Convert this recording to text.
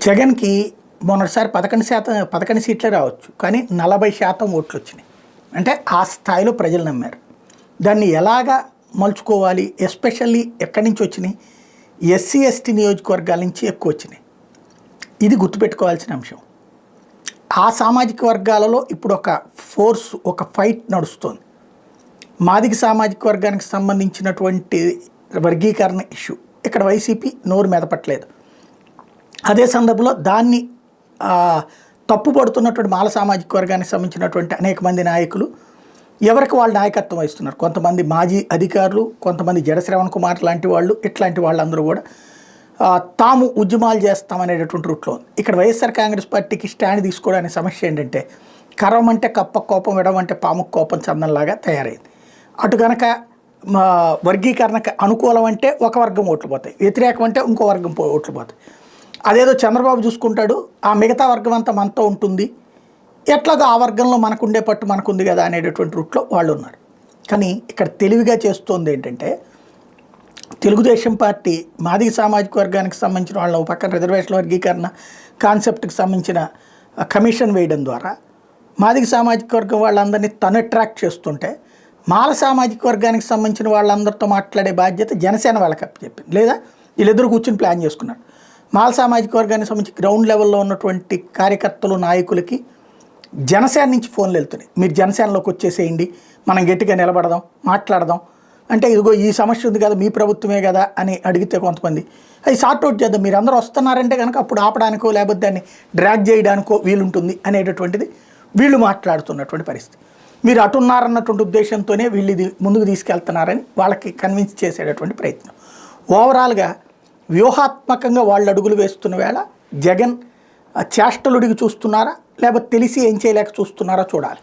జగన్కి మొన్నటిసారి 11 సీట్లే రావచ్చు, కానీ 40% ఓట్లు వచ్చినాయి. అంటే ఆ స్థాయిలో ప్రజలు నమ్మారు. దాన్ని ఎలాగా మలుచుకోవాలి, ఎస్పెషల్లీ ఎక్కడి నుంచి వచ్చినాయి, ఎస్సీ ఎస్టీ నియోజకవర్గాల నుంచి ఎక్కువ వచ్చినాయి. ఇది గుర్తుపెట్టుకోవాల్సిన అంశం. ఆ సామాజిక వర్గాలలో ఇప్పుడు ఒక ఫైట్ నడుస్తోంది. మాదిగ సామాజిక వర్గానికి సంబంధించినటువంటి వర్గీకరణ ఇష్యూ ఇక్కడ వైసీపీ నోరు మెదపట్లేదు. అదే సందర్భంలో దాన్ని తప్పుపడుతున్నటువంటి మాల సామాజిక వర్గానికి సంబంధించినటువంటి అనేక మంది నాయకులు ఎవరికి వాళ్ళు నాయకత్వం వహిస్తున్నారు. కొంతమంది మాజీ అధికారులు, కొంతమంది జడ శ్రవణ్ కుమార్ లాంటి వాళ్ళు, ఇట్లాంటి వాళ్ళందరూ కూడా తాము ఉద్యమాలు చేస్తామనేటటువంటి రూట్లో ఉంది. ఇక్కడ వైఎస్ఆర్ కాంగ్రెస్ పార్టీకి స్టాండ్ తీసుకోవడానికి సమస్య ఏంటంటే, కరవమంటే కప్ప కోపం, విడమంటే పాము కోపం చందంలాగా తయారైంది. అటు కనుక వర్గీకరణకు అనుకూలం అంటే ఒక వర్గం ఓట్లు పోతాయి, వ్యతిరేకం అంటే ఇంకో వర్గం ఓట్లు పోతాయి. అదేదో చంద్రబాబు చూసుకుంటాడు, ఆ మిగతా వర్గం అంతా మనతో ఉంటుంది, ఎట్లాగో ఆ వర్గంలో మనకుండే పట్టు మనకుంది కదా అనేటటువంటి రూట్లో వాళ్ళు ఉన్నారు. కానీ ఇక్కడ తెలివిగా చేస్తోంది ఏంటంటే, తెలుగుదేశం పార్టీ మాదిగ సామాజిక వర్గానికి సంబంధించిన వాళ్ళ పక్కన రిజర్వేషన్ వర్గీకరణ కాన్సెప్ట్కి సంబంధించిన కమిషన్ వేయడం ద్వారా మాదిగ సామాజిక వర్గం వాళ్ళందరినీ తను అట్రాక్ట్ చేస్తుంటే, మాల సామాజిక వర్గానికి సంబంధించిన వాళ్ళందరితో మాట్లాడే బాధ్యత జనసేన వాళ్ళకి అప్పచెప్పింది. లేదా వీళ్ళిద్దరూ కూర్చొని ప్లాన్ చేసుకున్నారు. మాల సామాజిక వర్గానికి సంబంధించి గ్రౌండ్ లెవెల్లో ఉన్నటువంటి కార్యకర్తలు, నాయకులకి జనసేన నుంచి ఫోన్లు వెళ్తున్నాయి, మీరు జనసేనలోకి వచ్చేసేయండి, మనం గట్టిగా నిలబడదాం, మాట్లాడదాం. అంటే ఇదిగో ఈ సమస్య ఉంది కదా, మీ ప్రభుత్వమే కదా అని అడిగితే కొంతమంది అది సార్ట్అవుట్ చేద్దాం, మీరు అందరూ వస్తున్నారంటే కనుక అప్పుడు ఆపడానికో లేకపోతే దాన్ని డ్రాగ్ చేయడానికో వీలుంటుంది అనేటటువంటిది వీళ్ళు మాట్లాడుతున్నటువంటి పరిస్థితి. మీరు అటున్నారన్నటువంటి ఉద్దేశంతోనే వీళ్ళు ఇది ముందుకు తీసుకెళ్తున్నారని వాళ్ళకి కన్విన్స్ చేసేటటువంటి ప్రయత్నం. ఓవరాల్గా వ్యూహాత్మకంగా వాళ్ళు అడుగులు వేస్తున్న వేళ జగన్ చేష్టలుడికి చూస్తున్నారా లేకపోతే తెలిసి ఏం చేయలేక చూస్తున్నారా చూడాలి.